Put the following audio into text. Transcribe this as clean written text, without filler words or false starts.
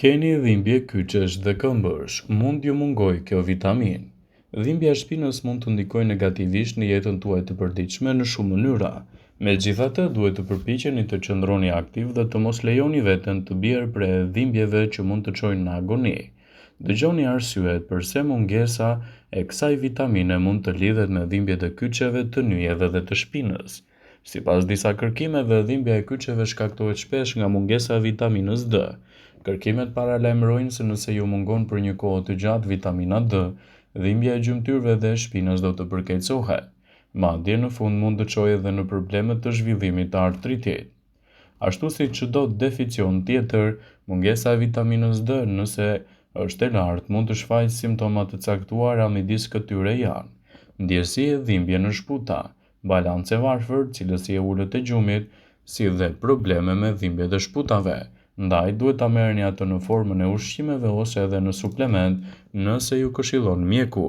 Keni dhimbje kyçesh dhe këmbësh, mund ju mungoj kjo vitaminë. Dhimbja e shpinës mund të ndikojë negativisht në jetën tuaj të përditshme në shumë mënyra. Megjithatë, duhet të përpiqeni të qëndroni aktiv dhe të mos lejoni veten të bjerë prej dhimbjeve që mund të çojnë në agoni. Dëgjoni arsyet pse mungesa e kësaj vitamine mund të lidhet me dhimbjet e kyçeve, të nyjeve dhe të shpinës. Sipas disa kërkimeve, dhimbja e kyçeve shkaktohet shpesh nga mungesa e vitaminës D. Kërkimet paralajmërojnë se nëse ju mungon për një kohë të gjatë vitamina D, dhimbja e gjymtyrëve dhe e shpinës do të përkeqësohet. Madje në fund mund të çojë edhe në probleme të zhvillimit të artritit. Ashtu si çdo deficion tjetër, mungesa e vitaminës D, nëse është e lartë, mund të shfaqë simptoma të caktuara midis këtyre janë: ndjesi e dhimbje në shputa, balancë e varfër, cilësi e ulët e gjumit, si dhe probleme me dhimbjet e shputave. Ndaj duhet ta merrni atë në formën e ushqimeve ose edhe në suplement nëse ju këshillon mjeku.